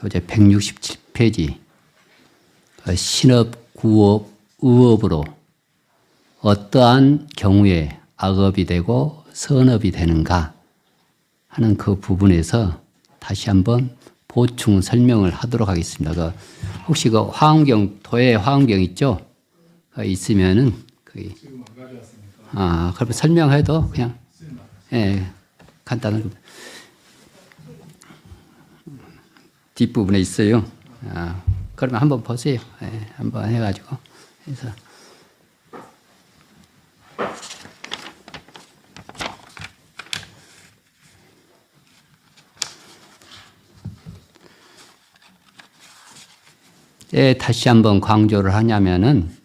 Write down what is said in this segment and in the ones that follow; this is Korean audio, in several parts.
교재 167페이지 신업, 구업, 의업으로 어떠한 경우에 악업이 되고 선업이 되는가 하는 그 부분에서 다시 한번 보충 설명을 하도록 하겠습니다. 혹시 그 화엄경, 도예 화엄경 있죠? 있으면은 거기 그럼 설명해도 그냥 간단한 뒷부분에 있어요. 그러면 한번 보세요. 한번 해가지고 해서. 다시 한번 강조를 하냐면은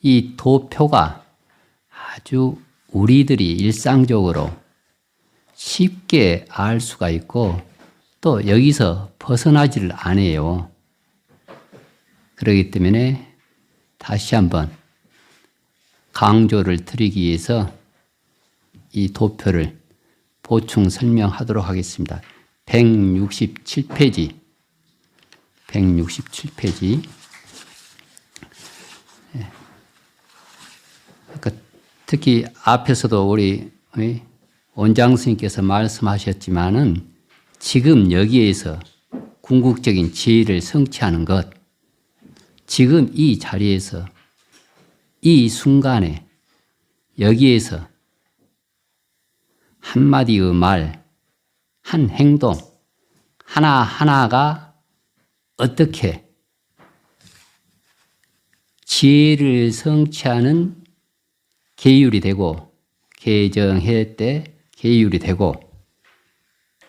이 도표가 아주 우리들이 일상적으로 쉽게 알 수가 있고 또 여기서 벗어나지를 않아요. 그렇기 때문에 다시 한번 강조를 드리기 위해서 이 도표를 보충 설명하도록 하겠습니다. 167페이지. 167페이지. 그러니까 특히 앞에서도 우리 원장 스님께서 말씀하셨지만은 지금 여기에서 궁극적인 지혜를 성취하는 것, 지금 이 자리에서 이 순간에 여기에서 한마디의 말, 한 행동 하나하나가 어떻게 지혜를 성취하는 계율이 되고 개정해 때 계율이 되고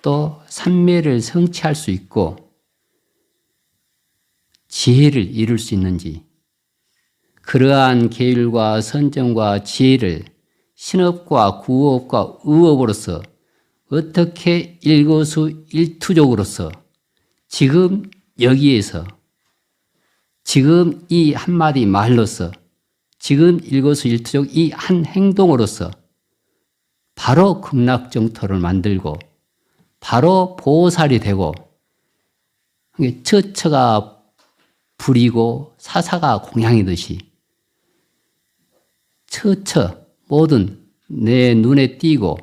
또 삼매를 성취할 수 있고 지혜를 이룰 수 있는지 그러한 계율과 선정과 지혜를 신업과 구업과 의업으로서 어떻게 일거수일투족으로서 지금 여기에서 지금 이 한마디 말로서 지금 일거수일투족 이 한 행동으로서 바로 극락정토를 만들고 바로 보살이 되고 처처가 불이고 사사가 공양이듯이 처처 모든 내 눈에 띄고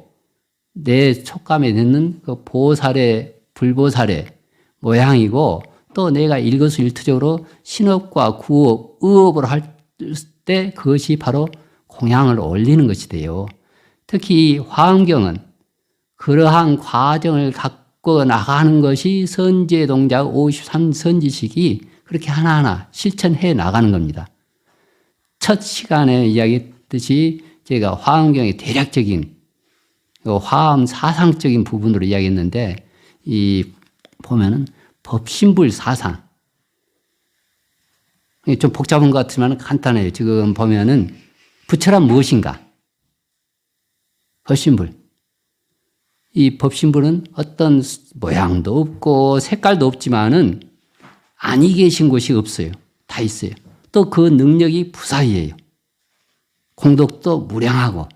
내 촉감에 듣는 그 보살의 불보살의 모양이고 또 내가 일거수일투족으로 신업과 구업, 의업을 할 때 그것이 바로 공양을 올리는 것이 돼요. 특히 화엄경은 그러한 과정을 갖고 나가는 것이 선제 동작 53선지식이 그렇게 하나하나 실천해 나가는 겁니다. 첫 시간에 이야기했듯이 제가 화엄경의 대략적인 화엄 사상적인 부분으로 이야기했는데 이 보면은 법신불 사상 좀 복잡한 것 같지만 간단해요. 지금 보면은 부처란 무엇인가? 법신불. 이 법신불은 어떤 모양도 없고 색깔도 없지만은 아니 계신 곳이 없어요. 다 있어요. 또 그 능력이 부사이에요. 공덕도 무량하고.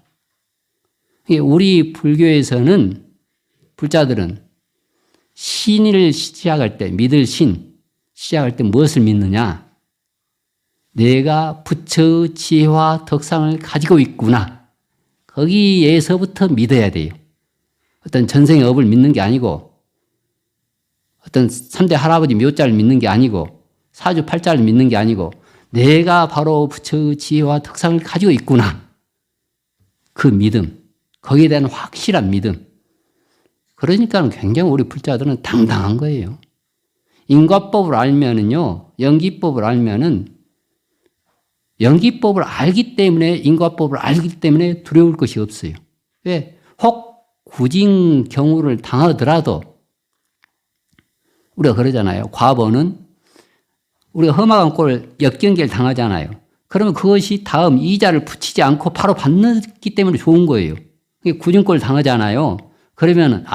우리 불교에서는 불자들은 신을 시작할 때 믿을 신 시작할 때 무엇을 믿느냐? 내가 부처의 지혜와 덕상을 가지고 있구나. 거기에서부터 믿어야 돼요. 어떤 전생의 업을 믿는 게 아니고 어떤 3대 할아버지 묘자를 믿는 게 아니고 사주팔자를 믿는 게 아니고 내가 바로 부처의 지혜와 덕상을 가지고 있구나. 그 믿음, 거기에 대한 확실한 믿음. 그러니까 굉장히 우리 불자들은 당당한 거예요. 인과법을 알면은요, 연기법을 알면은 연기법을 알기 때문에 인과법을 알기 때문에 두려울 것이 없어요. 왜? 혹 구진 경우를 당하더라도 우리가 그러잖아요. 과거는 우리가 험악한 꼴을 역경계를 당하잖아요. 그러면 그것이 다음 이자를 붙이지 않고 바로 받기 때문에 좋은 거예요. 구진꼴을 당하잖아요. 그러면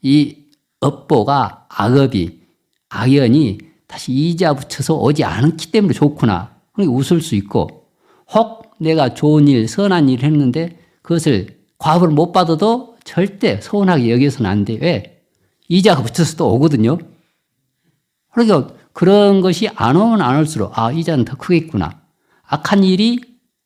이 업보가 악업이 악연이 다시 이자 붙여서 오지 않기 때문에 좋구나. 웃을 수 있고 혹 내가 좋은 일, 선한 일을 했는데 그것을 과업을 못 받아도 절대 서운하게 여겨서는 안 돼. 왜? 이자가 붙여서 또 오거든요. 그러니까 그런 것이 안 오면 안 올수록 아, 이자는 더 크겠구나. 악한 일이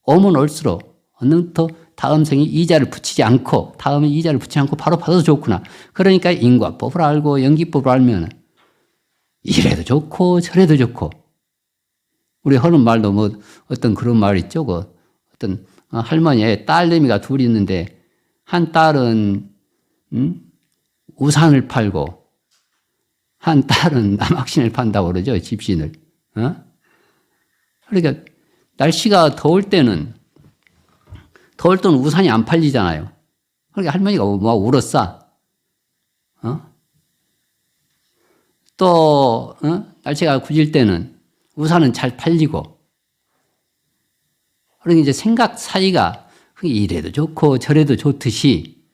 오면 올수록 어느 더 다음 생에 이자를 붙이지 않고 다음에 이자를 붙이지 않고 바로 받아도 좋구나. 그러니까 인과법을 알고 연기법을 알면 이래도 좋고 저래도 좋고 우리 하는 말도 뭐 어떤 그런 말 있죠. 그 어떤 할머니의 딸내미가 둘이 있는데 한 딸은 우산을 팔고 한 딸은 남학신을 판다고 그러죠. 집신을. 그러니까 날씨가 더울 때는 우산이 안 팔리잖아요. 그러니까 할머니가 뭐 울었어. 또 날씨가 굳을 때는 우산은 잘 팔리고. 그러니까 이제 생각 사이가 이래도 좋고 저래도 좋듯이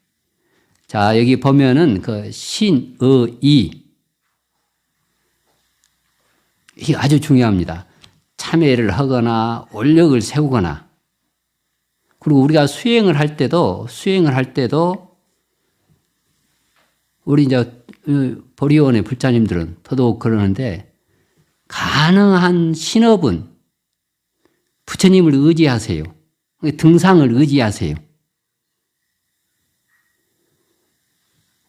자 여기 보면은 그 신의이 이게 아주 중요합니다. 참회를 하거나 원력을 세우거나 그리고 우리가 수행을 할 때도 우리 이제 보리원의 불자님들은 더더욱 그러는데 가능한 신업은 부처님을 의지하세요. 등상을 의지하세요.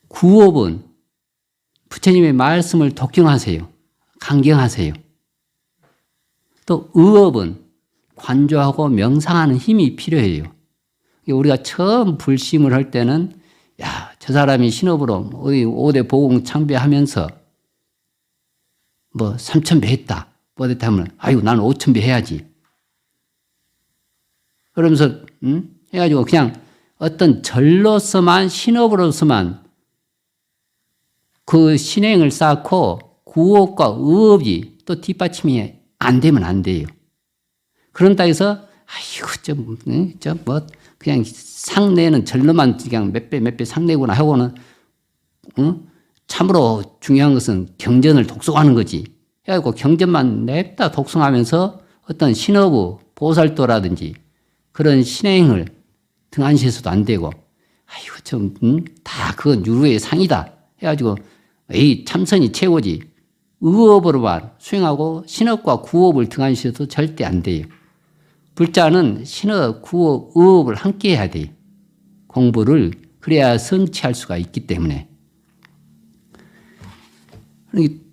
구업은 부처님의 말씀을 독경하세요. 강경하세요. 또 의업은 관조하고 명상하는 힘이 필요해요. 우리가 처음 불심을 할 때는 야, 저 사람이 신업으로 어디 5대 보공 창배하면서 뭐 3,000배 했다. 뭐 됐다 하면 아이고 나는 5,000배 해야지. 그러면서 해가지고 그냥 어떤 절로서만 신업으로서만 그 신행을 쌓고 구업과 의업이 또 뒷받침이 안 되면 안 돼요. 그런다 해서 아이고 뭐 그냥 상내는 절로만 그냥 몇 배 상내구나 하고는 참으로 중요한 것은 경전을 독송하는 거지. 해가지고 경전만 냅다 독송하면서 어떤 신업의 보살도라든지 그런 신행을 등한시해서도 안 되고 아이고 다 그건 유루의 상이다 해가지고 에이 참선이 최고지. 의업으로만 수행하고 신업과 구업을 등한시해도 절대 안 돼요. 불자는 신업, 구업, 의업을 함께 해야 돼요. 공부를 그래야 성취할 수가 있기 때문에.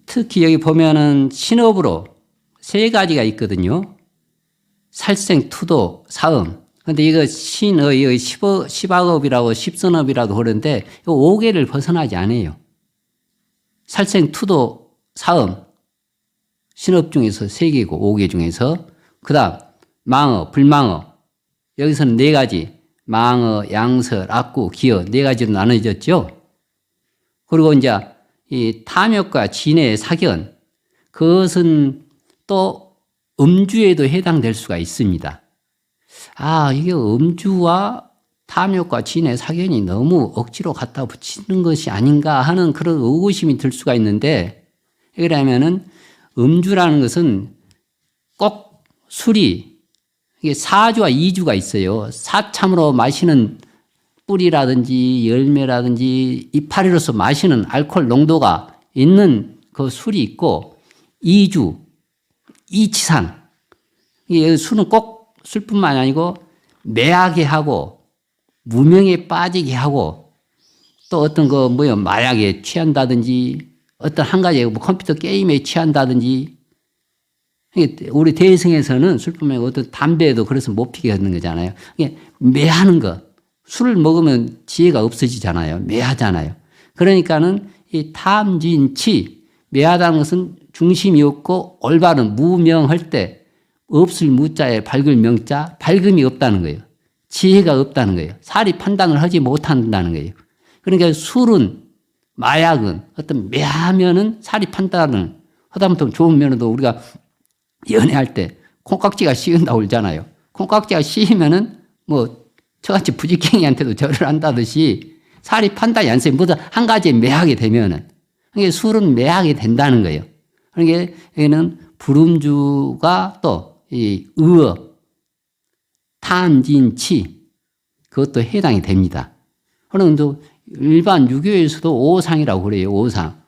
특히 여기 보면은 신업으로 세 가지가 있거든요. 살생, 투도, 사음. 근데 이거 이거 십악업이라고 십선업이라고 그러는데 이 5개를 벗어나지 않아요. 살생, 투도, 사음. 신업 중에서 3개고 5개 중에서 그 다음 망어, 불망어. 여기서는 4가지. 망어, 양설, 악구, 기어 4가지로 나눠졌죠. 그리고 이제 이 탐욕과 진해, 사견. 그것은 또 음주에도 해당될 수가 있습니다. 아, 이게 음주와 탐욕과 진해, 사견이 너무 억지로 갖다 붙이는 것이 아닌가 하는 그런 의구심이 들 수가 있는데, 왜냐하면은 음주라는 것은 꼭 술이 이게 사주와 이주가 있어요. 사참으로 마시는 뿌리라든지 열매라든지 이파리로서 마시는 알코올 농도가 있는 그 술이 있고 이주, 이치상. 이게 술은 꼭 술뿐만 아니고 매하게 하고 무명에 빠지게 하고 또 어떤 마약에 취한다든지 어떤 한 가지 컴퓨터 게임에 취한다든지 우리 대승에서는 술뿐만 아니고 어떤 담배도 그래서 못 피게 하는 거잖아요. 매하는 거. 술을 먹으면 지혜가 없어지잖아요. 매하잖아요. 그러니까는 이 탐진치, 매하다는 것은 중심이 없고 올바른 무명할 때 없을 무자에 밝을 명자, 밝음이 없다는 거예요. 지혜가 없다는 거예요. 사리 판단을 하지 못한다는 거예요. 그러니까 술은, 마약은 어떤 매하면은 사리 판단을 하다못해 좋은 면에도 우리가 연애할 때 콩깍지가 씌운다고 그러잖아요. 콩깍지가 씌이면은 저같이 부지깽이한테도 절을 한다듯이 사리 판단이 안 써요. 뭐든 한 가지에 매하게 되면은. 그러니까 술은 매하게 된다는 거예요. 그러니까 여기는 불음주가 또 이 의업, 탐진치 그것도 해당이 됩니다. 그런데 일반 유교에서도 오상이라고 그래요. 오상.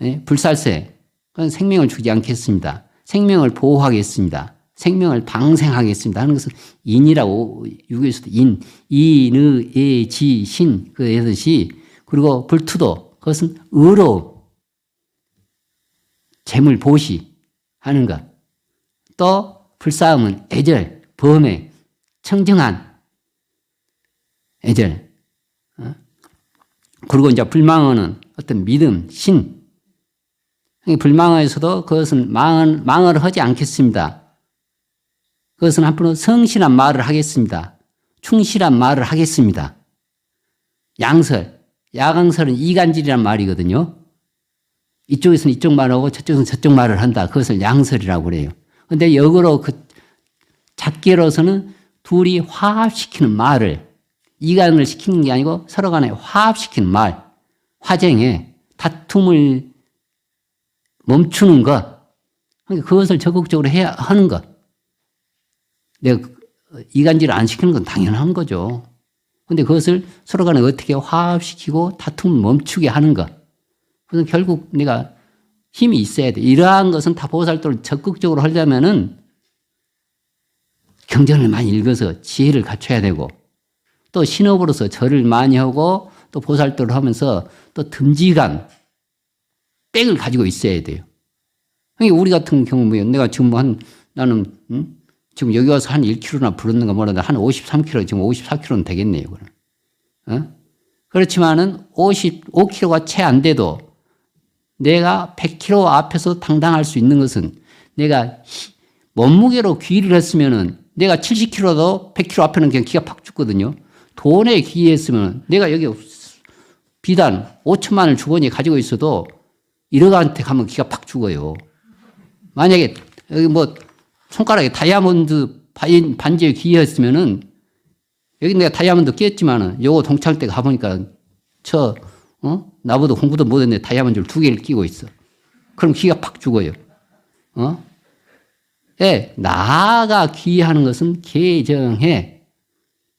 예? 불살생. 그건 생명을 주지 않겠습니다. 생명을 보호하겠습니다. 생명을 방생하겠습니다 하는 것은 인이라고, 유교에서도 인, 의, 예, 지, 신, 그 뜻이. 그리고 불투도, 그것은 의로움, 재물 보시 하는 것. 또 불싸움은 애절, 범해, 청정한 애절. 그리고 이제 불망언은 어떤 믿음, 신. 불망언에서도 그것은 망을 하지 않겠습니다. 그것은 한편으로 성실한 말을 하겠습니다. 충실한 말을 하겠습니다. 양설, 야강설은 이간질이란 말이거든요. 이쪽에서는 이쪽 말하고 저쪽에서는 저쪽 말을 한다. 그것을 양설이라고 그래요. 그런데 역으로 그 작게로서는 둘이 화합시키는 말을, 이간을 시키는 게 아니고 서로 간에 화합시키는 말, 화쟁에 다툼을 멈추는 것, 그것을 적극적으로 해야 하는 것. 내가 이간질을 안 시키는 건 당연한 거죠. 그런데 그것을 서로 간에 어떻게 화합시키고 다툼을 멈추게 하는 것. 그래서 결국 내가 힘이 있어야 돼. 이러한 것은 다 보살도를 적극적으로 하려면은 경전을 많이 읽어서 지혜를 갖춰야 되고, 또 신업으로서 절을 많이 하고, 또 보살도를 하면서 또 듬직한 백을 가지고 있어야 돼요. 우리 같은 경우, 내가 지금 나는, 지금 여기 와서 한 1kg나 불었는가 뭐라도 한 53kg, 지금 54kg는 되겠네요. 그렇지만은 55kg가 채 안 돼도 내가 100kg 앞에서 당당할 수 있는 것은, 내가 몸무게로 귀의를 했으면은 내가 70kg도 100kg 앞에는 그냥 기가 팍 죽거든요. 돈에 귀의했으면 내가 여기 비단 5천만 원을 주거니 가지고 있어도 1억한테 가면 기가 팍 죽어요. 만약에 여기 손가락에 다이아몬드 반지에 귀의했으면은, 여기 내가 다이아몬드 끼었지만은 요거 동창 때 가보니까 나보다 공부도 못했는데 다이아몬드를 2개를 끼고 있어. 그럼 기가 팍 죽어요. 예, 나가 귀의하는 것은 계정해.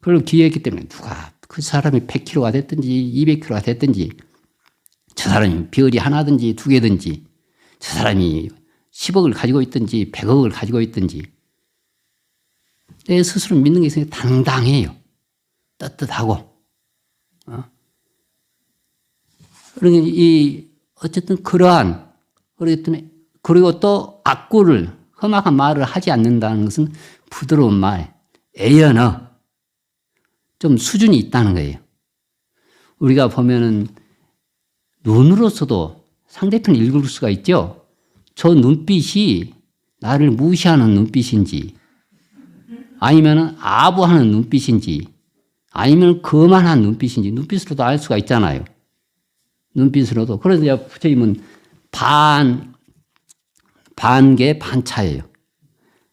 그걸 귀의했기 때문에 누가, 그 사람이 100kg가 됐든지 200kg가 됐든지, 저 사람이 별이 하나든지 2개든지, 저 사람이 10억을 가지고 있든지 100억을 가지고 있든지, 내 스스로 믿는 게 있으니까 당당해요. 떳떳하고. 그러니 어쨌든 그러한, 그리고 또 악구를, 험악한 말을 하지 않는다는 것은 부드러운 말, 애연어, 좀 수준이 있다는 거예요. 우리가 보면은 눈으로서도 상대편을 읽을 수가 있죠. 저 눈빛이 나를 무시하는 눈빛인지, 아니면 아부하는 눈빛인지, 아니면 거만한 눈빛인지, 눈빛으로도 알 수가 있잖아요. 눈빛으로도. 그래서 이제 부처님은 반개 반차예요.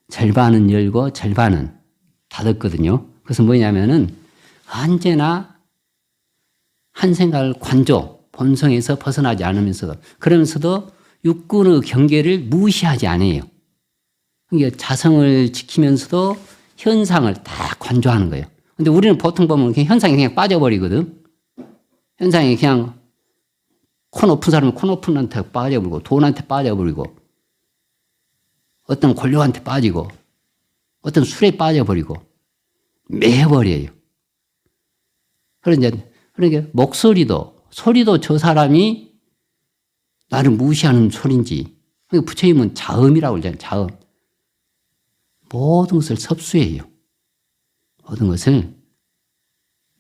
절반은 열고 절반은 닫았거든요. 그래서 뭐냐면은 언제나 한 생각을 관조, 본성에서 벗어나지 않으면서도, 그러면서도 육군의 경계를 무시하지 않아요. 그러니까 자성을 지키면서도 현상을 다 관조하는 거예요. 근데 우리는 보통 보면 현상에 그냥 빠져버리거든. 현상에 그냥 코 높은 사람은 코 높은 한테 빠져버리고, 돈한테 빠져버리고, 어떤 권력한테 빠지고, 어떤 술에 빠져버리고, 매버려요. 그러니까 소리도 저 사람이 나를 무시하는 소리인지, 부처님은 자음이라고 그러잖아요. 자음. 모든 것을 섭수해요. 모든 것을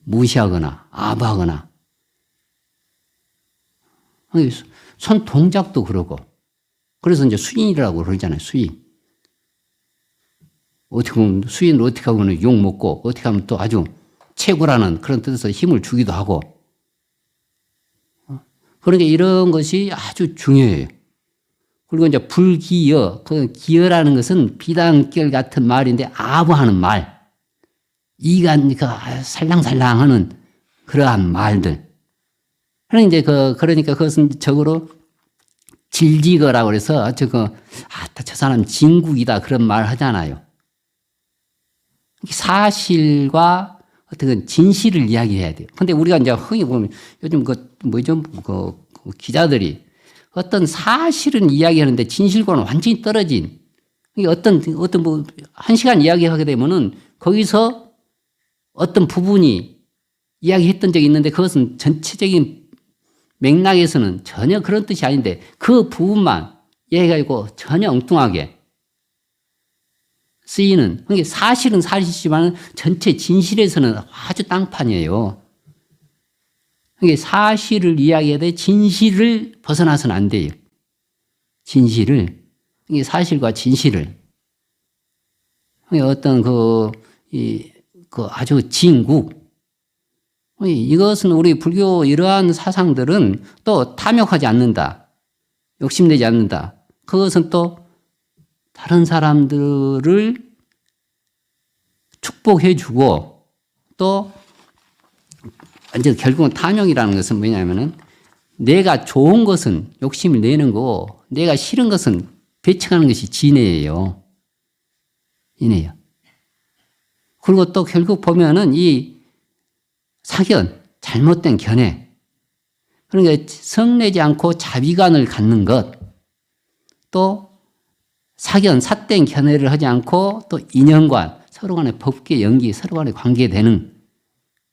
무시하거나 아부하거나. 손 동작도 그러고. 그래서 이제 수인이라고 그러잖아요. 수인. 어떻게 보면 수인을 어떻게 하면 욕 먹고, 어떻게 하면 또 아주 최고라는 그런 뜻에서 힘을 주기도 하고. 그러니까 이런 것이 아주 중요해요. 그리고 이제 불기여, 그 기여라는 것은 비단결 같은 말인데 아부하는 말, 이가 살랑살랑하는 그러한 말들. 그러니까 그것은 적어로 질지거라고 그래서 저 사람 진국이다 그런 말 하잖아요. 사실과 어떤 진실을 이야기해야 돼요. 근데 우리가 이제 흔히 보면 요즘 기자들이 어떤 사실은 이야기하는데 진실과는 완전히 떨어진, 이게 어떤 뭐, 1시간 이야기하게 되면은 거기서 어떤 부분이 이야기했던 적이 있는데 그것은 전체적인 맥락에서는 전혀 그런 뜻이 아닌데 그 부분만 이야기하고 전혀 엉뚱하게 쓰이는, 그러니까 사실은 사실이지만 전체 진실에서는 아주 땅판이에요. 그러니까 사실을 이야기해야 돼 진실을 벗어나서는 안 돼요. 진실을, 이게 사실과 진실을, 그러니까 어떤 그 아주 진국, 이것은 우리 불교 이러한 사상들은 또 탐욕하지 않는다, 욕심내지 않는다. 그것은 또 다른 사람들을 축복해주고 또 이제 결국은 탐욕이라는 것은 뭐냐면은 내가 좋은 것은 욕심을 내는 거고 내가 싫은 것은 배척하는 것이 진해예요. 진해요. 그리고 또 결국 보면은 이 사견, 잘못된 견해, 그러니까 성내지 않고 자비관을 갖는 것, 또 사견, 삿된 견해를 하지 않고 또 인연관, 서로 간의 법계 연기, 서로 간의 관계되는,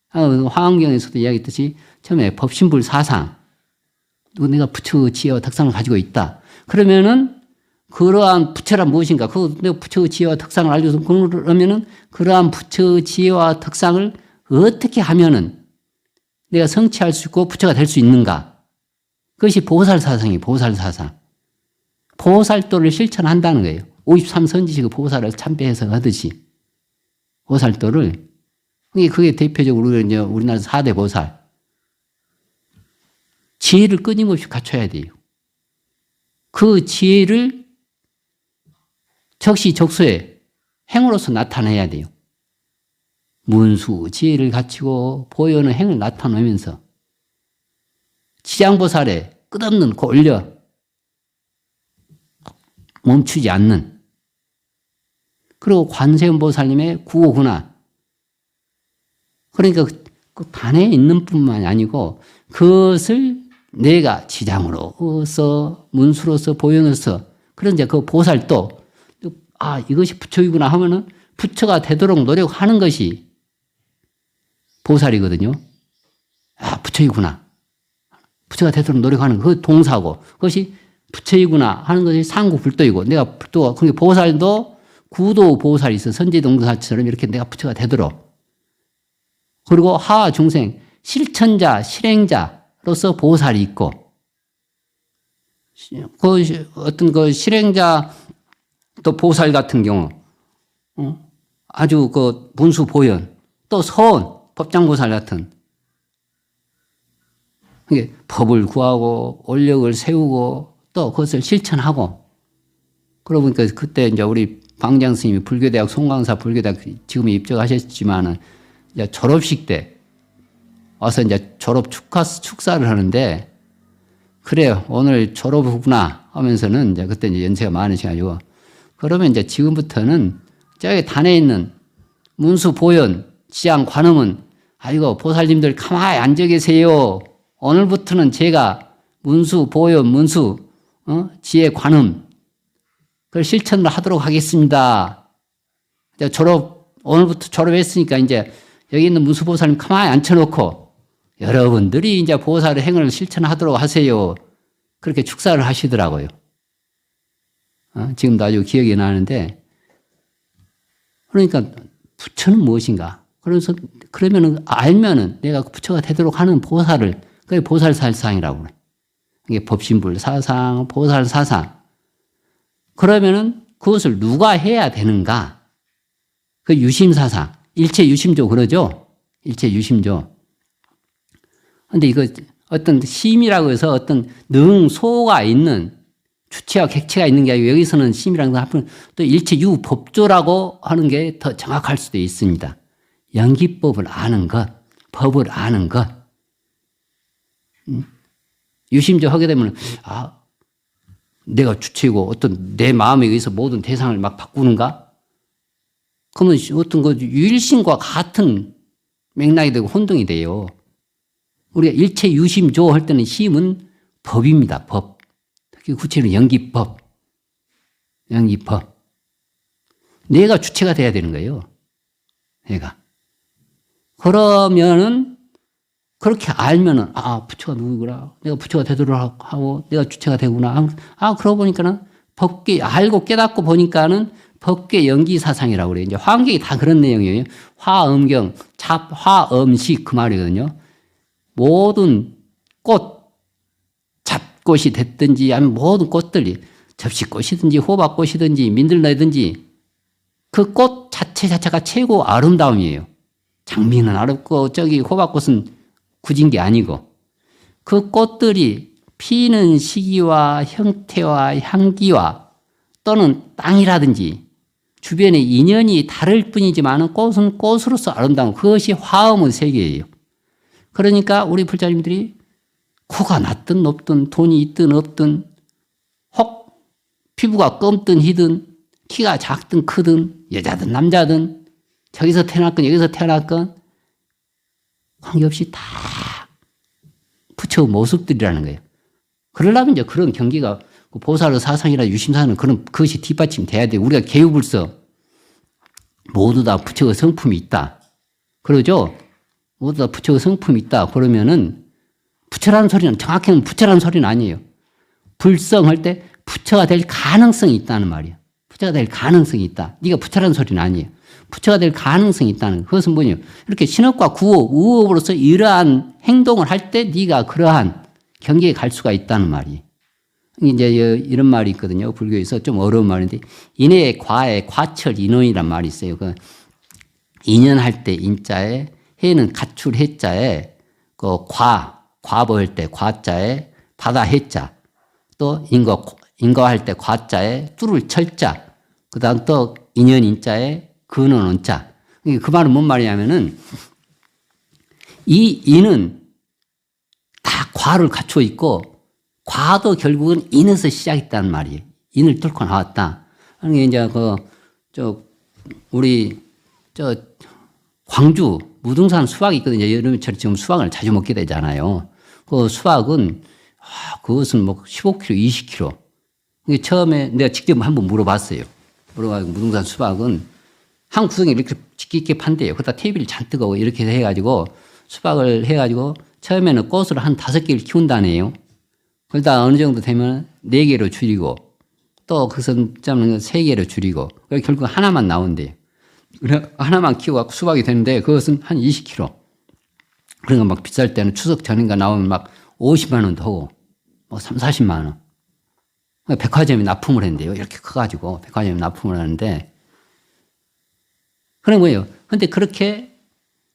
화엄경에서도 이야기했듯이 처음에 법신불 사상, 내가 부처 지혜와 덕상을 가지고 있다. 그러면은 그러한 부처란 무엇인가? 그 내가 부처 지혜와 덕상을 알려서 그러면은 그러한 부처 지혜와 덕상을 어떻게 하면은 내가 성취할 수 있고 부처가 될 수 있는가? 그것이 보살사상이에요. 보살사상. 보살도를 실천한다는 거예요. 53선지식 보살을 참배해서 하듯이 보살도를, 그게 대표적으로 우리나라 4대 보살. 지혜를 끊임없이 갖춰야 돼요. 그 지혜를 적시적소에 행으로서 나타내야 돼요. 문수, 지혜를 갖추고 보여는 행을 나타내면서 지장보살의 끝없는 올려 멈추지 않는, 그리고 관세음보살님의 구호구나. 그러니까 그 단에 있는 뿐만이 아니고 그것을 내가 지장으로서 문수로서 보현으로서 그런 이제 그 보살도 이것이 부처이구나 하면은 부처가 되도록 노력하는 것이 보살이거든요. 부처이구나. 부처가 되도록 노력하는 그 동사고 그것이 부처이구나 하는 것이 상구불도이고 내가 불도가, 그러니까 보살도 구도 보살이 있어. 선제동사처럼 이렇게 내가 부처가 되도록. 그리고 하하 중생, 실천자, 실행자로서 보살이 있고, 그 어떤 그 실행자 또 보살 같은 경우, 아주 그 문수 보현, 또 서원, 법장보살 같은, 그러니까 법을 구하고 원력을 세우고 또 그것을 실천하고, 그러고 보니까 그때 이제 우리 방장 스님이 불교대학 송강사 불교대학 지금 입적하셨지만은 이제 졸업식 때 와서 이제 졸업 축사를 하는데, 그래요, 오늘 졸업이구나 하면서는 이제 그때 이제 연세가 많으셔가지고, 그러면 이제 지금부터는 저기 단에 있는 문수 보현 지장 관음은 아이고 보살님들 가만히 앉아 계세요. 오늘부터는 제가 문수 보현 문수 지혜 관음 그걸 실천을 하도록 하겠습니다. 이제 오늘부터 졸업했으니까 이제 여기 있는 문수보살님 가만히 앉혀놓고 여러분들이 이제 보살의 행을 실천하도록 하세요. 그렇게 축사를 하시더라고요. 지금도 아주 기억이 나는데, 그러니까 부처는 무엇인가? 그래서 그러면은 알면은 내가 부처가 되도록 하는 보살을, 그게 보살사상이라고 그래. 이게 법신불 사상, 보살사상. 그러면은 그것을 누가 해야 되는가? 그 유심사상, 일체유심조 그러죠? 일체유심조. 근데 이거 어떤 심이라고 해서 어떤 능소가 있는 주체와 객체가 있는 게 아니고 여기서는 심이라는 건 한편 또 일체유법조라고 하는 게 더 정확할 수도 있습니다. 연기법을 아는 것, 법을 아는 것. 유심조 하게 되면 내가 주체고 어떤 내 마음에 의해서 모든 대상을 막 바꾸는가? 그러면 어떤 그 유일신과 같은 맥락이 되고 혼동이 돼요. 우리가 일체 유심조 할 때는 심은 법입니다. 법. 구체는 연기법. 연기법. 내가 주체가 돼야 되는 거예요. 내가. 그러면은, 그렇게 알면은, 아, 부처가 누구구나. 내가 부처가 되도록 하고, 내가 주체가 되구나. 아, 그러고 보니까는, 법계, 알고 깨닫고 보니까는, 법계 연기사상이라고 그래요. 이제 화엄경이 다 그런 내용이에요. 화엄경, 화엄식 그 말이거든요. 모든 꽃, 잡꽃이 됐든지, 아니면 모든 꽃들이, 접시꽃이든지, 호박꽃이든지, 민들레든지, 그 꽃 자체가 최고 아름다움이에요. 장미는 아름고, 저기 호박꽃은 굳은 게 아니고, 그 꽃들이 피는 시기와 형태와 향기와 또는 땅이라든지 주변의 인연이 다를 뿐이지만 꽃은 꽃으로서 아름다운 그것이 화엄의 세계예요. 그러니까 우리 불자님들이 코가 낮든 높든 돈이 있든 없든 혹 피부가 검든 희든 키가 작든 크든 여자든 남자든 저기서 태어났건 여기서 태어났건 관계없이 다 부처의 모습들이라는 거예요. 그러려면 이제 그런 경기가 보살의 사상이나 유심사는 그것이 뒷받침 돼야 돼요. 우리가 개유불서 모두 다 부처의 성품이 있다. 그러죠? 모두 다 부처의 성품이 있다. 그러면은 부처라는 소리는 정확히는 부처라는 소리는 아니에요. 불성할 때 부처가 될 가능성이 있다는 말이에요. 부처가 될 가능성이 있다. 네가 부처라는 소리는 아니에요. 부처가 될 가능성이 있다는 그것은 뭐냐? 이렇게 신업과 구업, 우업으로서 이러한 행동을 할 때 네가 그러한 경계에 갈 수가 있다는 말이에요. 이제 이런 말이 있거든요. 불교에서 좀 어려운 말인데 인의 과에 과철 인원이란 말이 있어요. 그 인연할 때 인자에 해는 가출 해자에 그 과보할 때 과자에 바다 해자 또 인거할 때 과자에 뚫을 철자 그다음 또 인연 인자에 근원 원자. 그 말은 뭔 말이냐면은 이 인은 다 과를 갖추어 있고 과도 결국은 인에서 시작했다는 말이에요. 인을 뚫고 나왔다. 그러니까 이제 우리 광주 무등산 수박이 있거든요. 여름철에 지금 수박을 자주 먹게 되잖아요. 그 수박은 그것은 뭐 15kg, 20kg. 처음에 내가 직접 한번 물어봤어요. 물어가지고 무등산 수박은 한 구석에 이렇게 깊게 판대요. 그러다 테이블 잔뜩 하고 이렇게 해가지고 수박을 해가지고 처음에는 꽃을 한 5개를 키운다네요. 그러다 어느 정도 되면 4개로 줄이고 또 그것은 3개로 줄이고 결국 하나만 나온대요. 하나만 키워갖고 수박이 되는데 그것은 한 20kg. 그러니까 막 비쌀 때는 추석 전인가 나오면 막 50만 원도 하고 뭐 3, 40만 원. 백화점이 납품을 했는데요. 이렇게 커가지고 백화점이 납품을 하는데 그런 거예요. 근데 그렇게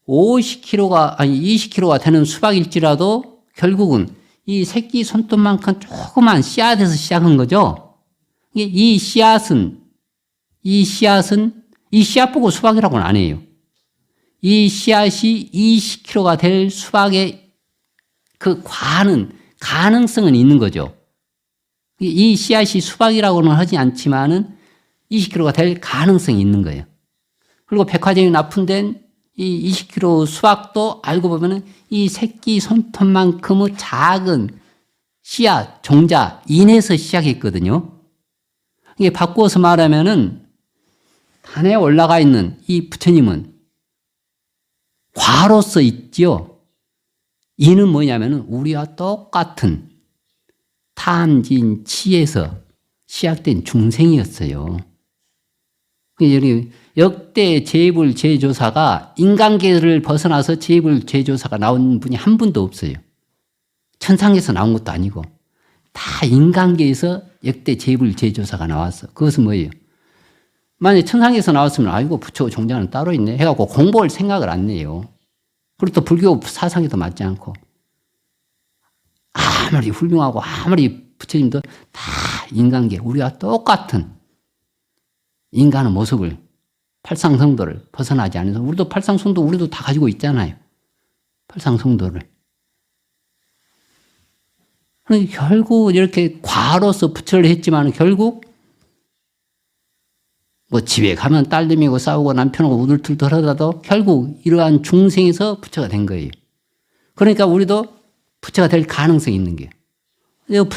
50kg가, 아니 20kg가 되는 수박일지라도 결국은 이 새끼 손톱만큼 조그만 씨앗에서 시작한 거죠. 이 씨앗은 이 씨앗 보고 수박이라고는 안 해요. 이 씨앗이 20kg가 될 수박의 그 가능성은 있는 거죠. 이 씨앗이 수박이라고는 하지 않지만은 20kg가 될 가능성이 있는 거예요. 그리고 백화점에 납품된 이 20kg 수박도 알고 보면은 이 새끼 손톱만큼의 작은 씨앗, 종자, 인에서 시작했거든요. 이게 바꾸어서 말하면은 산에 올라가 있는 이 부처님은 과로서 있지요. 이는 뭐냐면은 우리와 똑같은 탐진치에서 시작된 중생이었어요. 역대 재불 제조사가 인간계를 벗어나서 재불 제조사가 나온 분이 한 분도 없어요. 천상에서 나온 것도 아니고 다 인간계에서 역대 재불 제조사가 나왔어. 그것은 뭐예요? 만약에 천상에서 나왔으면 아이고 부처 종자는 따로 있네 해갖고 공부할 생각을 안 내요. 그리고 또 불교 사상에도 맞지 않고 아무리 훌륭하고 아무리 부처님도 다 인간계 우리와 똑같은 인간의 모습을 팔상성도를 벗어나지 않아서 우리도 팔상성도 우리도 다 가지고 있잖아요. 팔상성도를. 결국 이렇게 과로서 부처를 했지만 결국 뭐 집에 가면 딸내미하고 싸우고 남편하고 우둘툴툴 하다도 결국 이러한 중생에서 부처가 된 거예요. 그러니까 우리도 부처가 될 가능성이 있는 게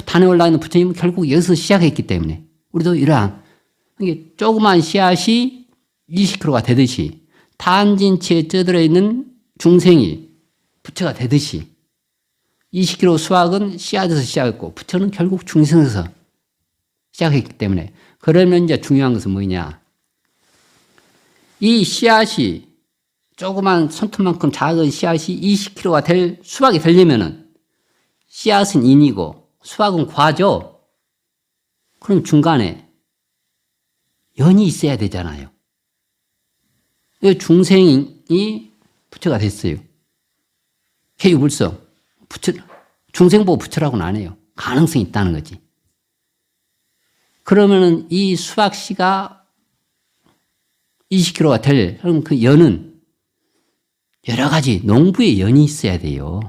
단에 올라 있는 부처님은 결국 여기서 시작했기 때문에 우리도 이러한 이게 조그만 씨앗이 20kg가 되듯이 탄진치에 쪄들어 있는 중생이 부처가 되듯이 20kg 수학은 씨앗에서 시작했고 부처는 결국 중생에서 시작했기 때문에 그러면 이제 중요한 것은 뭐냐? 이 씨앗이 조그만 손톱만큼 작은 씨앗이 20kg가 될 수박이 되려면은 씨앗은 인이고 수박은 과죠. 그럼 중간에 연이 있어야 되잖아요. 중생이 부처가 됐어요. 해유불성. 부처, 중생 보고 부처라고는 안 해요. 가능성이 있다는 거지. 그러면은 이 수박씨가 20kg가 될, 그럼 그 연은 여러 가지 농부의 연이 있어야 돼요.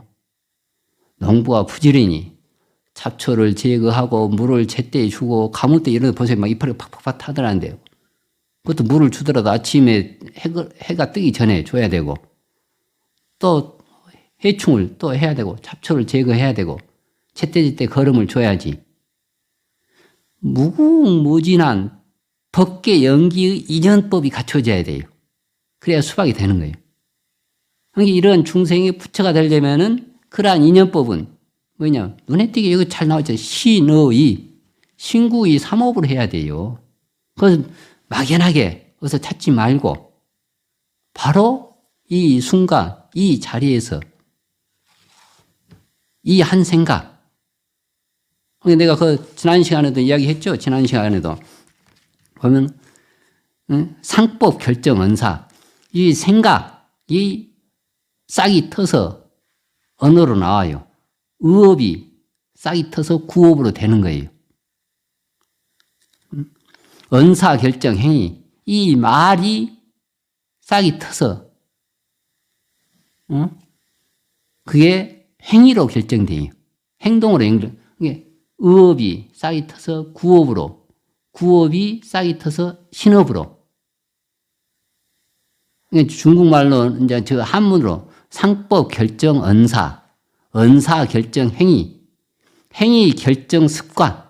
농부가 부지런히 잡초를 제거하고 물을 제때 주고 가물 때 이런 데 보세요. 막 이파리 팍팍팍 타더라는데요. 그것도 물을 주더라도 아침에 해가 뜨기 전에 줘야 되고 또 해충을 또 해야 되고 잡초를 제거해야 되고 제때제때 거름을 줘야지. 무궁무진한 법계 연기의 인연법이 갖춰져야 돼요. 그래야 수박이 되는 거예요. 그러니까 이런 중생이 부처가 되려면은 그러한 인연법은 뭐냐? 눈에 띄게 여기 잘 나와 있잖아요. 신의, 신구의 삼업을 해야 돼요. 그래서 막연하게 어디서 찾지 말고 바로 이 순간, 이 자리에서 이 한 생각. 내가 그 지난 시간에도 이야기했죠. 지난 시간에도 보면 상법 결정 언사 이 생각이 싹이 터서 언어로 나와요. 의업이 싹이 터서 구업으로 되는 거예요. 언사 결정 행위 이 말이 싹이 터서 그게 행위로 결정돼요. 행동으로 연결. 이게 의업이 싹이 터서 구업으로, 구업이 싹이 터서 신업으로. 중국말로 이제 저 한문으로 상법 결정 언사, 언사 결정 행위, 행위 결정 습관.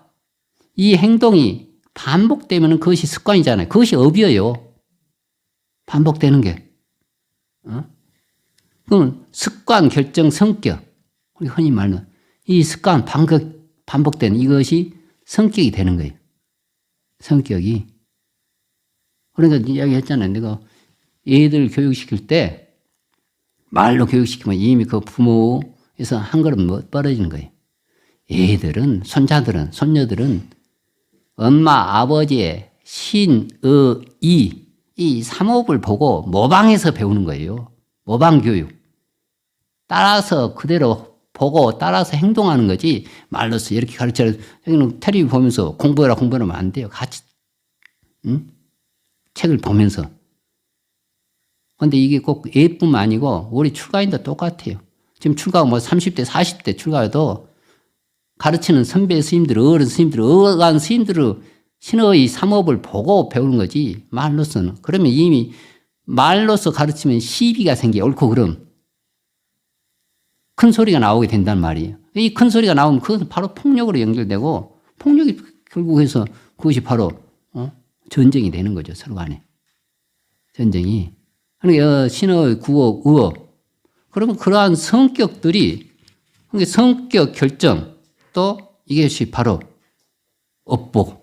이 행동이 반복되면 그것이 습관이잖아요. 그것이 업이에요. 반복되는 게. 그럼 습관 결정 성격. 우리 흔히 말하는 이 습관 반복되는 이것이 성격이 되는 거예요. 성격이. 그러니까 이야기했잖아요. 내가 애들 교육시킬 때 말로 교육시키면 이미 그 부모에서 한 걸음 떨어지는 거예요. 애들은, 손자들은, 손녀들은 엄마, 아버지의 신, 이 삼업을 보고 모방해서 배우는 거예요. 모방 교육. 따라서 그대로 보고 따라서 행동하는 거지 말로서 이렇게 가르쳐야 여기는 텔레비 보면서 공부해라 공부하면 안 돼요. 같이 책을 보면서. 그런데 이게 꼭 애뿐만 아니고 우리 출가인도 똑같아요. 지금 출가가 뭐 30대 40대 출가해도 가르치는 선배 스님들 어른 스님들 어간 스님들의 신의 삼업을 보고 배우는 거지 말로서는. 그러면 이미 말로서 가르치면 시비가 생겨 옳고 그름. 큰 소리가 나오게 된단 말이에요. 이 큰 소리가 나오면 그것은 바로 폭력으로 연결되고 폭력이 결국해서 그것이 바로 전쟁이 되는 거죠. 서로 간에. 전쟁이. 그러니까 신의 구업, 의업. 그러면 그러한 성격들이 성격 결정 또 이것이 바로 업보.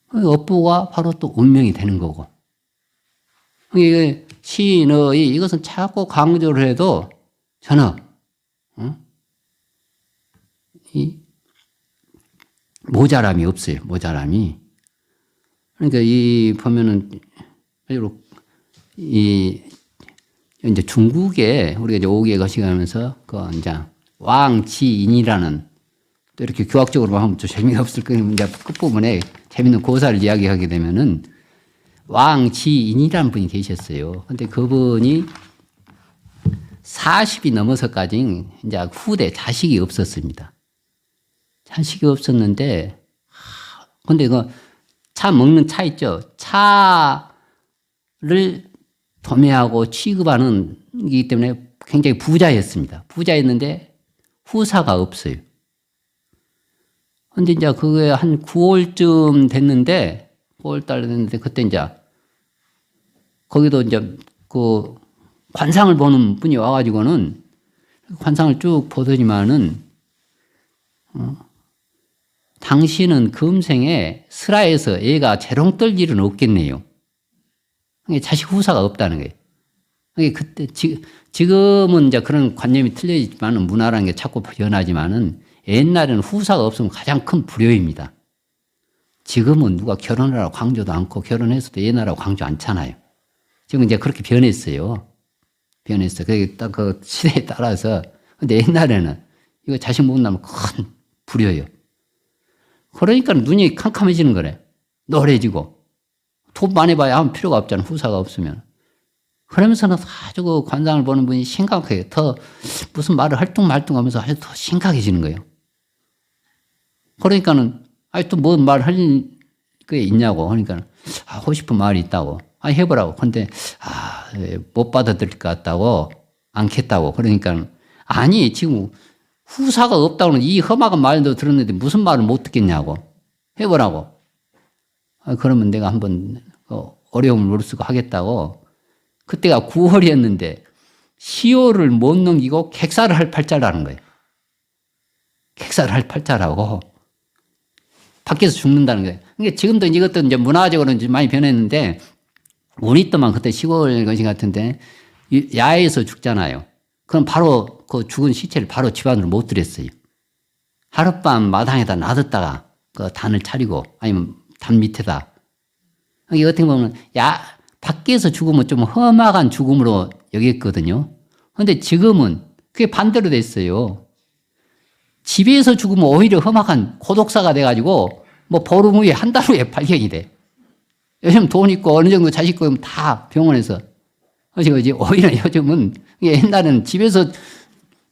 업보가 바로 또 운명이 되는 거고. 이게 신의 이것은 자꾸 강조를 해도 전혀 이 모자람이 없어요. 모자람이. 그러니까 이 보면은 이 이제 중국에 우리가 이제 오개 거시가면서 그 이제 왕치인이라는 또 이렇게 교학적으로 하면 좀 재미가 없을 거예요. 이제 끝부분에 재밌는 고사를 이야기하게 되면은 왕지인이라는 분이 계셨어요. 근데 그분이 40이 넘어서까지 이제 후대 자식이 없었습니다. 자식이 없었는데, 근데 그 차 먹는 차 있죠? 차를 도매하고 취급하는 이기 때문에 굉장히 부자였습니다. 부자였는데 후사가 없어요. 근데 이제 그게 한 9월쯤 됐는데, 9월달 됐는데, 그때 이제, 거기도 이제 그 관상을 보는 분이 와가지고는 관상을 쭉 보더니만은, 당신은 금생에 슬하에서 애가 재롱 떨 일은 없겠네요. 자식 후사가 없다는 거예요. 그때, 지금은 이제 그런 관념이 틀려지지만은 문화라는 게 자꾸 변하지만은 옛날에는 후사가 없으면 가장 큰 불효입니다. 지금은 누가 결혼하라고 강조도 않고 결혼해서도 애나라고 강조 않잖아요. 지금 이제 그렇게 변했어요. 변했어요. 그게 딱 그 시대에 따라서. 근데 옛날에는 이거 자식 못 낳으면 큰 불효예요. 그러니까 눈이 캄캄해지는 거래. 노래지고. 돈 많이 봐야 아무 필요가 없잖아. 후사가 없으면. 그러면서는 아주 그 관상을 보는 분이 심각해요. 더 무슨 말을 할뚱말뚱 하면서 아주 더 심각해지는 거예요. 그러니까는, 또 뭔 말 할 게 있냐고. 그러니까, 하고 싶은 말이 있다고. 해보라고. 근데, 못 받아들일 것 같다고, 않겠다고. 그러니까, 아니, 지금 후사가 없다고는 이 험악한 말도 들었는데 무슨 말을 못 듣겠냐고. 해보라고. 그러면 내가 한번 어려움을 무릅쓰고 하겠다고. 그때가 9월이었는데 10월을 못 넘기고 객사를 할 팔자라는 거예요. 객사를 할 팔자라고. 밖에서 죽는다는 거예요. 그러니까 지금도 이것도 이제 문화적으로는 이제 많이 변했는데 우리 또만 그때 시골 것이 같은데 야외에서 죽잖아요. 그럼 바로 그 죽은 시체를 바로 집안으로 못 들였어요. 하룻밤 마당에다 놔뒀다가 그 단을 차리고 아니면 단 밑에다. 이게 어떻게 보면 밖에서 죽으면 좀 험악한 죽음으로 여겼거든요. 그런데 지금은 그게 반대로 됐어요. 집에서 죽으면 오히려 험악한 고독사가 돼가지고 뭐 보름 후에 한 달 후에 발견이 돼. 요즘 돈 있고 어느 정도 자식 거면 다 병원에서. 그렇지. 오히려 요즘은 옛날에는 집에서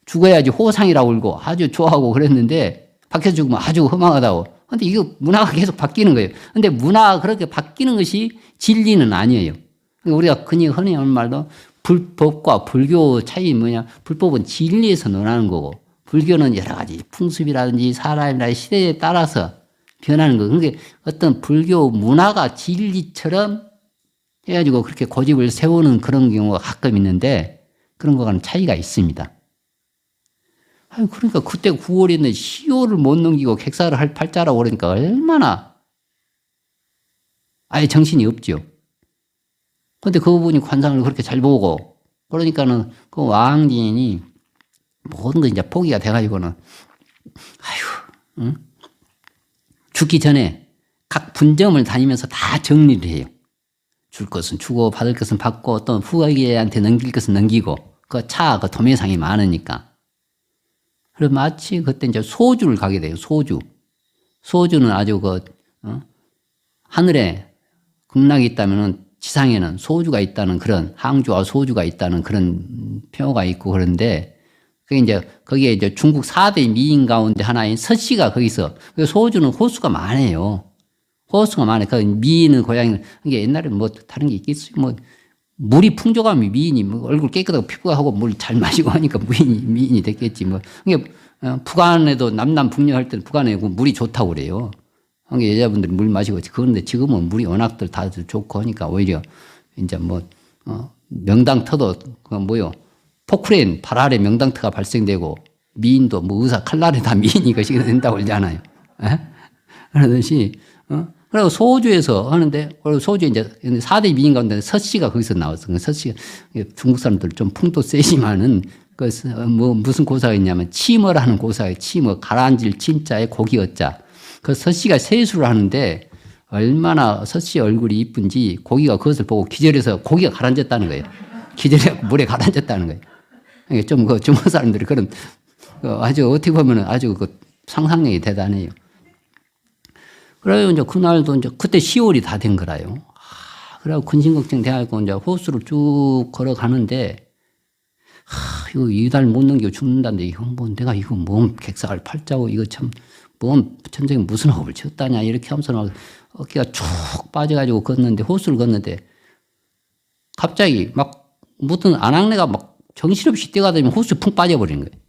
죽어야지 호상이라고 울고 아주 좋아하고 그랬는데 밖에서 죽으면 아주 험악하다고. 근데 이거 문화가 계속 바뀌는 거예요. 근데 문화가 그렇게 바뀌는 것이 진리는 아니에요. 우리가 흔히 하는 말도 불법과 불교 차이 뭐냐. 불법은 진리에서 논하는 거고 불교는 여러 가지 풍습이라든지 사람이나 시대에 따라서 변하는 거. 그러니까 어떤 불교 문화가 진리처럼 해가지고 그렇게 고집을 세우는 그런 경우가 가끔 있는데 그런 거와는 차이가 있습니다. 그러니까 그때 9월에는 10월을 못 넘기고 객사를 할 팔자라고 그러니까 얼마나 아예 정신이 없죠. 근데 그분이 관상을 그렇게 잘 보고 그러니까는 그 왕진이 모든 거 이제 포기가 돼가지고는 응? 죽기 전에 각 분점을 다니면서 다 정리를 해요. 줄 것은 주고 받을 것은 받고 또 후계한테 넘길 것은 넘기고 그 도매상이 많으니까. 그래서 마치 그때 이제 소주를 가게 돼요. 소주는 아주 하늘에 극락이 있다면은 지상에는 소주가 있다는 그런 항주와 소주가 있다는 그런 표가 있고 그런데 그게 이제 거기에 이제 중국 4대 미인 가운데 하나인 서씨가 거기서 소주는 호수가 많아요. 호수가 많아요. 그 미인은 고향이 이게 옛날에 뭐 다른 게 있겠어요. 뭐 물이 풍족하면 미인이 뭐 얼굴 깨끗하고 피부가 하고 물 잘 마시고 하니까 미인이 됐겠지 뭐. 이게 북한에도 남남 북녀 할 때는 북한에 물이 좋다고 그래요. 그러니까 여자분들이 물 마시고 그런데 지금은 물이 워낙들 다 좋고 하니까 오히려 이제 명당터도 포크레인 발 아래 명당터가 발생되고 미인도 의사 칼날에 다 미인이 것이 된다고 그러잖아요. 그러듯이 그리고 소주에서 하는데, 그리고 소주 이제 4대 미인 가운데 서씨가 거기서 나왔어. 서씨가 중국 사람들 좀 풍도 세지만은, 무슨 고사가 있냐면, 치머라는 고사예요. 치머, 가라앉을 침자에 고기 어자. 그 서씨가 세수를 하는데, 얼마나 서씨 얼굴이 이쁜지 고기가 그것을 보고 기절해서 고기가 가라앉았다는 거예요. 기절해서 물에 가라앉았다는 거예요. 그러니까 좀 중국 사람들이 그런, 아주 어떻게 보면 아주 상상력이 대단해요. 그래요, 이제 그날도 이제 그때 10월이 다 된 거라요. 그래갖고 근심걱정 돼갖고 이제 호수를 쭉 걸어가는데, 이거 이달 못 넘기고 죽는다는데, 이거 내가 이거 몸 객사할 팔자고, 이거 참, 천정에 무슨 호흡을 쳤다냐, 이렇게 하면서 어깨가 쭉 빠져가지고 걷는데, 호수를 걷는데, 갑자기 무슨 안악내가 정신없이 뛰어가다 보면 호수에 푹 빠져버리는 거예요.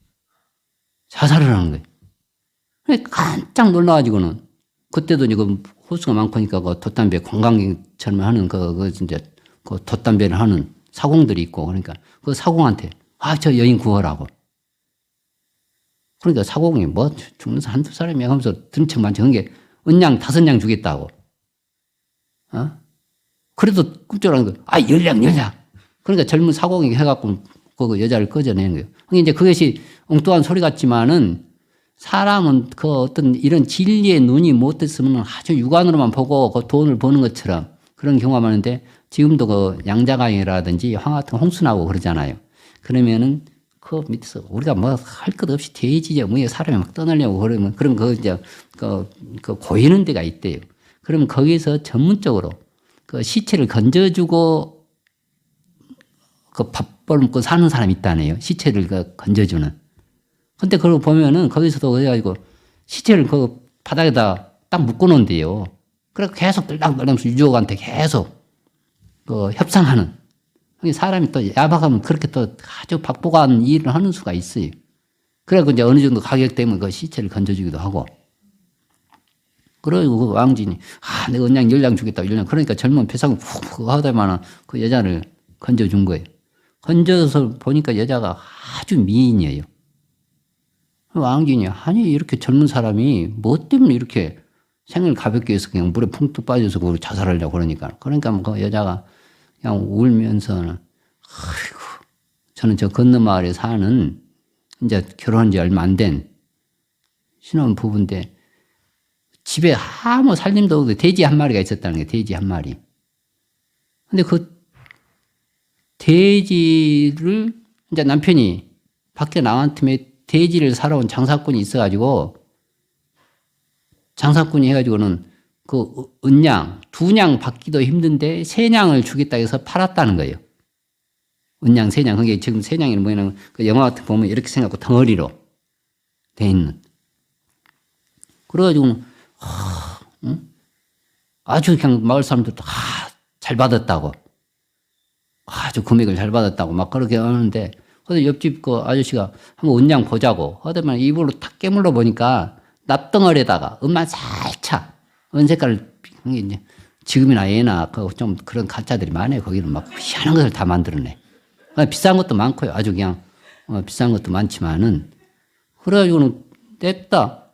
자살을 하는 거예요. 그래서 깜짝 놀라가지고는 그때도 이제 그 호수가 많으니까 그 돛담배 관광객처럼 하는 그 진짜 그 돛담배를 하는 사공들이 있고 그러니까 그 사공한테 저 여인 구하라고. 그러니까 사공이 뭐 죽는 사람 한두 사람이야 하면서 등책 많지. 그게 은양 5냥 주겠다고. 그래도 꿈쩍하는 거. 열량. 그러니까 젊은 사공이 해갖고 그 여자를 꺼져내는 거예요. 그러니까 이제 그것이 엉뚱한 소리 같지만은 사람은 그 어떤 이런 진리의 눈이 못 됐으면 아주 육안으로만 보고 그 돈을 버는 것처럼 그런 경우가 많은데 지금도 그 양자강이라든지 황하통 홍순하고 그러잖아요. 그러면은 그 밑에서 우리가 뭐 할 것 없이 돼지죠. 뭐 사람이 막 떠나려고 그러면 그럼 그 이제 그 고이는 데가 있대요. 그러면 거기서 전문적으로 그 시체를 건져주고 그 밥 벌먹고 사는 사람이 있다네요. 시체를 그 건져주는. 근데 그걸 보면은 거기서도 그래가지고 시체를 그 바닥에다 딱 묶어놓은대요. 그래 계속 들락들락하면서 유족한테 계속 그 협상하는. 사람이 또 야박하면 그렇게 또 아주 박복한 일을 하는 수가 있어요. 그래갖고 이제 어느 정도 가격 되면 그 시체를 건져주기도 하고. 그리고 그 왕진이 내가 그냥 10량 주겠다. 10량. 그러니까 젊은 패상을 푹 하다마는 그 여자를 건져준 거예요. 건져서 보니까 여자가 아주 미인이에요. 왕진이 아니 이렇게 젊은 사람이 뭐 때문에 이렇게 생을 가볍게 해서 그냥 물에 붕 빠져서 그걸 자살하려고 그러니까 그 여자가 그냥 울면서는 아이고 저는 저 건너 마을에 사는 이제 결혼한 지 얼마 안 된 신혼 부부인데 집에 아무 살림도 없고 돼지 한 마리가 있었다는 거예요. 돼지 한 마리. 근데 그 돼지를 이제 남편이 밖에 나간 틈에 돼지를 사러 온 장사꾼이 있어가지고 장사꾼이 해가지고는 그 은양 2냥 받기도 힘든데 3냥을 주겠다 해서 팔았다는 거예요. 은양 3냥. 그게 지금 3냥이 뭐냐면 그 영화 같은 거 보면 이렇게 생각하고 덩어리로 돼 있는. 그래가지고는 아주 그냥 마을 사람들도 잘 받았다고. 아주 금액을 잘 받았다고 막 그렇게 하는데 그래서 옆집 그 아저씨가 한번 은양 보자고 하더만 입으로 탁 깨물러 보니까 납덩어리에다가 은만 살짝 은색깔을 이제 지금이나 예나 좀 그런 가짜들이 많아요. 거기는 막 희한한 것을 다 만들어내. 비싼 것도 많고요. 아주 그냥 비싼 것도 많지만은 그래가지고는 냈다.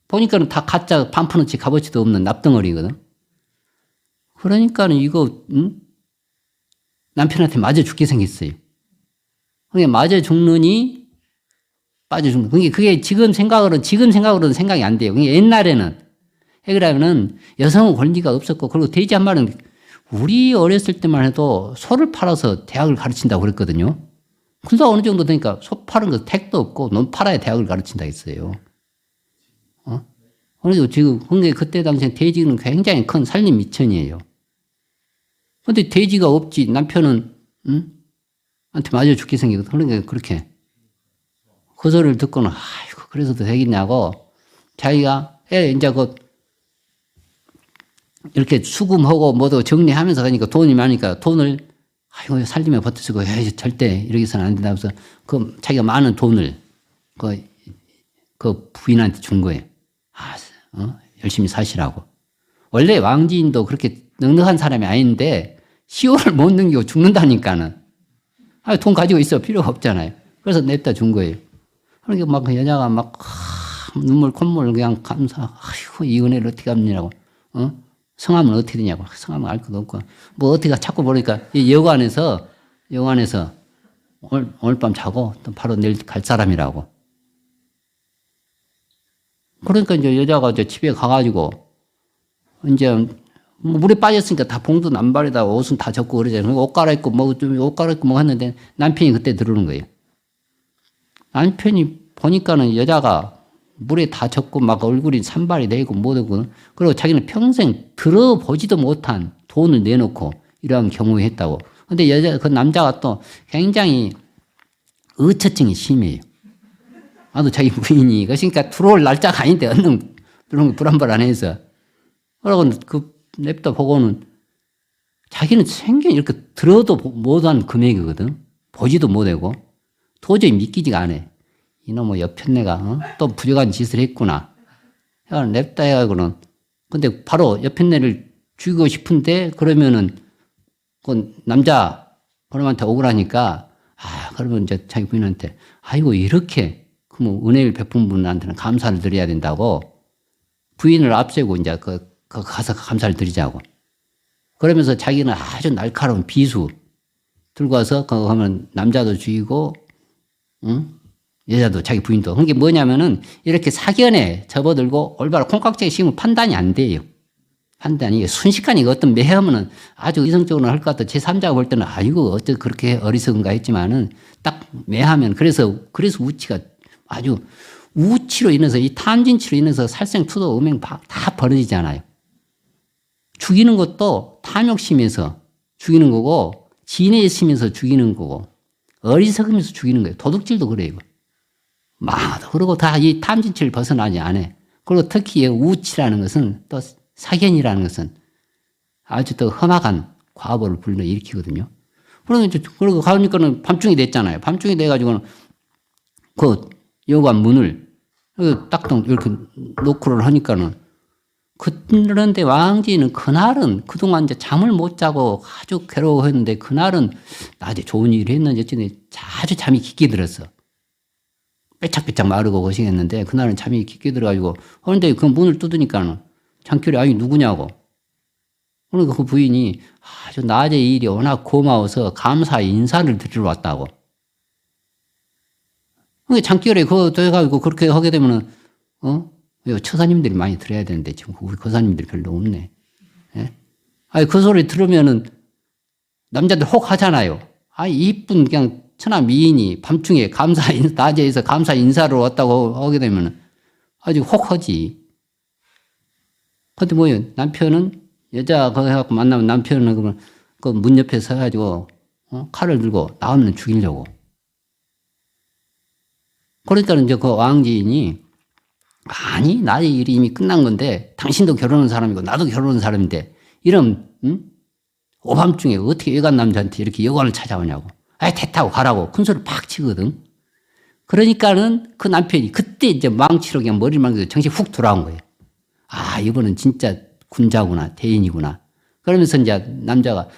보니까는 다 가짜 반푼어치 값어치도 없는 납덩어리거든. 그러니까는 이거 남편한테 맞아 죽게 생겼어요. 그게 맞아 죽느니 빠져 죽는. 그게 지금 생각으로는 생각이 안 돼요. 그게 옛날에는 그러면은 여성은 권리가 없었고 그리고 돼지 한 마리는 우리 어렸을 때만 해도 소를 팔아서 대학을 가르친다고 그랬거든요. 근데 어느 정도 되니까 소 파는 거 택도 없고 넌 팔아야 대학을 가르친다 했어요. 그리고 지금 그때 당시에 돼지는 굉장히 큰 살림 미천이에요. 근데 돼지가 없지. 남편은 한테 맞아 죽게 생기거든. 그러니까 그렇게 그 소리를 듣고는 아이고 그래서도 되겠냐고 자기가 이제 이렇게 수금하고 뭐도 정리하면서 가니까 돈이 많으니까 돈을 아이고 살림에 버텨쓰고 절대 이렇게 해서는 안 된다면서 그 자기가 많은 돈을 그 부인한테 준 거예요. 열심히 사시라고. 원래 왕지인도 그렇게 넉넉한 사람이 아닌데 시호를 못 넘기고 죽는다니까는. 돈 가지고 있어 필요가 없잖아요. 그래서 냅다 준 거예요. 그러니까 막 그 여자가 막 눈물 콧물 그냥 아이고 이 은혜를 어떻게 합니라고. 성함은 어떻게 되냐고. 성함은 알 것도 없고. 뭐 어떻게 자꾸 보니까 이 여관에서 오늘 밤 자고 또 바로 내일 갈 사람이라고. 그러니까 이제 여자가 이제 집에 가가지고 이제 물에 빠졌으니까 다 봉도 남발에다 옷은 다 젖고 그러잖아요. 옷 갈아입고 뭐 했는데 남편이 그때 들어오는 거예요. 남편이 보니까는 여자가 물에 다 젖고 막 얼굴이 산발이 되고 뭐되고 그리고 자기는 평생 들어보지도 못한 돈을 내놓고 이러한 경우에 했다고. 근데 그 남자가 또 굉장히 의처증이 심해요. 나도 자기 부인이. 그러니까 들어올 날짜가 아닌데 얼른 들어오는 거 불안불안해서. 그러고 냅다 보고는 자기는 생전 이렇게 들어도 못한 금액이거든. 보지도 못하고 도저히 믿기지가 않아. 이놈의 옆편네가 또 부족한 짓을 했구나. 야, 냅다 해가지고는. 근데 바로 옆편네를 죽이고 싶은데 그러면은 그 남자 그놈한테 억울하니까 그러면 이제 자기 부인한테 아이고 이렇게 그럼 은혜를 베푼 분한테는 감사를 드려야 된다고 부인을 앞세고 이제 그 가서 감사를 드리자고. 그러면서 자기는 아주 날카로운 비수 들고 와서 그거 하면 남자도 죽이고 응? 여자도 자기 부인도. 그게 뭐냐면은 이렇게 사견에 접어들고 올바로 콩깍지에 심으면 판단이 안 돼요. 판단이 순식간에 어떤 매하면은 아주 이성적으로 할 것 같아. 제3자가 볼 때는 이거 어째 그렇게 어리석은가 했지만은 딱 매하면 그래서 우치가 아주 우치로 인해서 이 탐진치로 인해서 살생투도 음행 다 벌어지잖아요. 죽이는 것도 탐욕심에서 죽이는 거고 진해심에서 죽이는 거고 어리석으면서 죽이는 거예요. 도둑질도 그래요. 그리고 다 이 탐진치를 벗어나지 않아요. 그리고 특히 우치라는 것은 또 사견이라는 것은 아주 더 험악한 과보를 불러일으키거든요. 그러고 가니까는 밤중이 됐잖아요. 밤중이 돼가지고는 그 여관 문을 딱 이렇게 노크를 하니까는 그런데 왕지는 그날은 그동안 이제 잠을 못 자고 아주 괴로워했는데 그날은 낮에 좋은 일을 했는지 어쨌든 아주 잠이 깊게 들었어. 빼짝빼짝 마르고 고생했는데 그날은 잠이 깊게 들어가지고 그런데 그 문을 뜯으니까는 장결이 누구냐고. 그러니까 그 부인이 아주 낮에 일이 워낙 고마워서 감사 인사를 드리러 왔다고. 그러니까 장결에 그거 돼가지고 그렇게 하게 되면은 처사님들이 많이 들어야 되는데 지금 우리 거사님들이 별로 없네. 예? 그 소리 들으면은 남자들 혹 하잖아요. 이쁜 그냥 천하 미인이 밤중에 낮에서 감사 인사를 왔다고 하게 되면은 아주 혹 하지. 근데 뭐예요? 남편은 여자 그거 해갖고 만나면 남편은 그러면 그 문 옆에 서가지고 칼을 들고 나오면 죽이려고. 그러니까 이제 그 왕지인이 나의 일이 이미 끝난 건데 당신도 결혼한 사람이고 나도 결혼한 사람인데 이런 오밤중에 어떻게 외간 남자한테 이렇게 여관을 찾아오냐고. 됐다고 가라고 큰 소리 팍 치거든. 그러니까는 그 남편이 그때 이제 망치로 그냥 머리를 만져서 정신 훅 돌아온 거예요. 이번은 진짜 군자구나 대인이구나. 그러면서 이제 남자가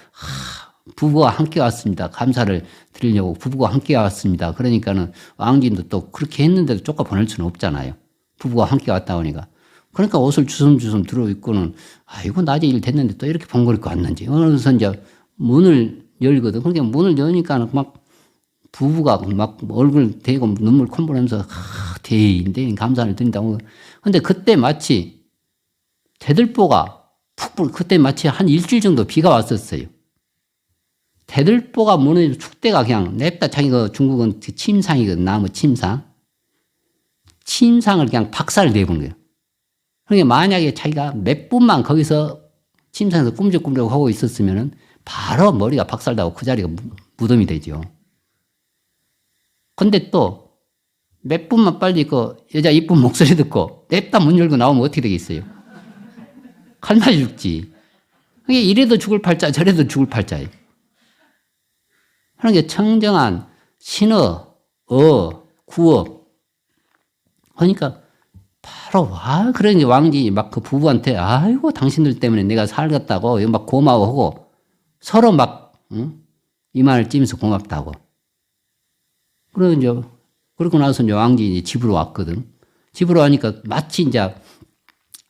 부부와 함께 왔습니다. 감사를 드리려고 부부가 함께 왔습니다. 그러니까는 왕진도 또 그렇게 했는데도 쫓아 보낼 수는 없잖아요. 부부가 함께 왔다 오니까. 그러니까 옷을 주섬주섬 들어입고는 이거 낮에 일 됐는데 또 이렇게 번거롭게 왔는지. 그래서 이제 문을 열거든. 그러니까 문을 여니까 막 부부가 막 얼굴 대고 눈물 콧물하면서 대인 감사를 드린다고. 근데 그때 마치 대들보가 그때 마치 한 일주일 정도 비가 왔었어요. 대들보가 무너지고 축대가 그냥 냅다 자기가 중국은 침상이거든. 나무 침상. 침상을 그냥 박살내본 거예요. 그러니까 만약에 자기가 몇 분만 거기서 침상에서 꿈적꿈적 하고 있었으면은 바로 머리가 박살나고 그 자리가 무덤이 되죠. 근데 또 몇 분만 빨리 그 여자 이쁜 목소리 듣고 냅다 문 열고 나오면 어떻게 되겠어요? 칼 맞아 죽지. 그게 이래도 죽을 팔자 저래도 죽을 팔자예요. 그러니까 청정한 신어, 구어. 그러니까 바로 그러니 왕지 막 그 부부한테 아이고 당신들 때문에 내가 살겠다고 막 고마워하고 서로 막 이마를 찌면서 고맙다고. 그러고 나서 이제 왕지 집으로 왔거든. 집으로 와니까 마치 이제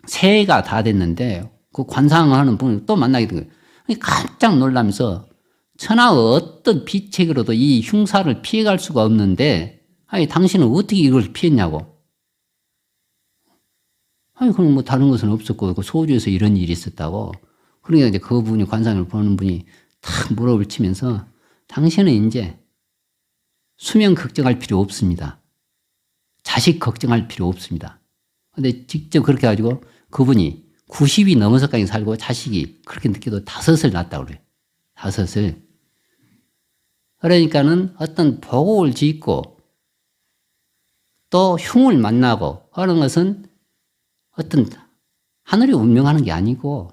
새해가 다 됐는데 그 관상하는 분을 또 만나게 된 거예요. 깜짝 놀라면서 천하의 어떤 비책으로도 이 흉사를 피해갈 수가 없는데 당신은 어떻게 이걸 피했냐고. 그럼 뭐 다른 것은 없었고 그 소주에서 이런 일이 있었다고. 그러니까 이제 그 분이 관상을 보는 분이 탁 물어붙이면서 당신은 이제 수명 걱정할 필요 없습니다. 자식 걱정할 필요 없습니다. 근데 직접 그렇게 해가지고 그분이 90이 넘어서까지 살고 자식이 그렇게 늦게도 5을 낳았다고 그래요. 5을. 그러니까는 어떤 보고를 짓고 또 흉을 만나고 하는 것은 어떤 하늘이 운명하는 게 아니고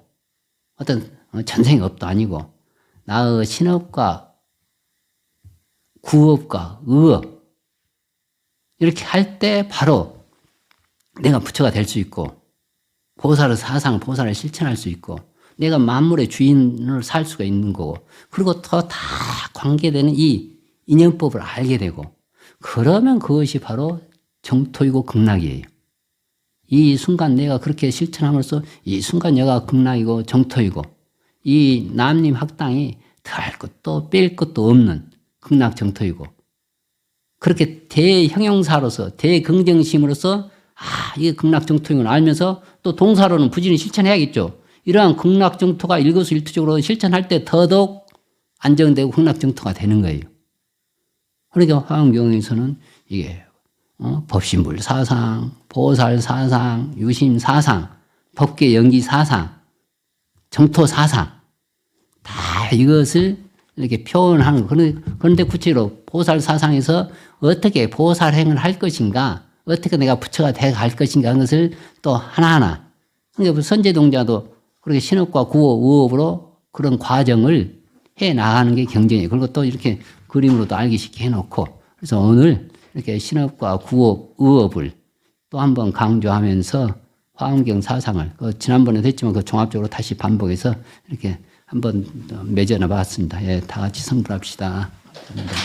어떤 전생의 업도 아니고 나의 신업과 구업과 의업 이렇게 할 때 바로 내가 부처가 될 수 있고 보살의 사상, 보살을 실천할 수 있고 내가 만물의 주인을 살 수가 있는 거고 그리고 더 다 관계되는 이 인연법을 알게 되고 그러면 그것이 바로 정토이고 극락이에요. 이 순간 내가 그렇게 실천함으로써 이 순간 내가 극락이고 정토이고 이 남림 학당이 더할 것도 뺄 것도 없는 극락 정토이고 그렇게 대형용사로서 대긍정심으로서 이게 극락 정토임을 알면서 또 동사로는 부지런히 실천해야겠죠. 이러한 극락 정토가 일거수일투족으로 실천할 때 더더욱 안정되고 극락 정토가 되는 거예요. 그러니까 화엄경에서는 이게 법신불 사상, 보살 사상, 유심 사상, 법계 연기 사상, 정토 사상 다 이것을 이렇게 표현하는 거. 그런데 구체적으로 보살 사상에서 어떻게 보살행을 할 것인가, 어떻게 내가 부처가 돼 갈 것인가 하는 것을 또 하나하나. 그러니까 선제동자도 그렇게 신업과 구업, 의업으로 그런 과정을 해 나가는 게 경전이에요. 그리고 또 이렇게 그림으로도 알기 쉽게 해놓고. 그래서 오늘 이렇게 신업과 구업, 의업을 또 한번 강조하면서 화엄경 사상을, 지난번에도 했지만 그 종합적으로 다시 반복해서 이렇게 한번 맺어놔 봤습니다. 예, 다 같이 성불합시다.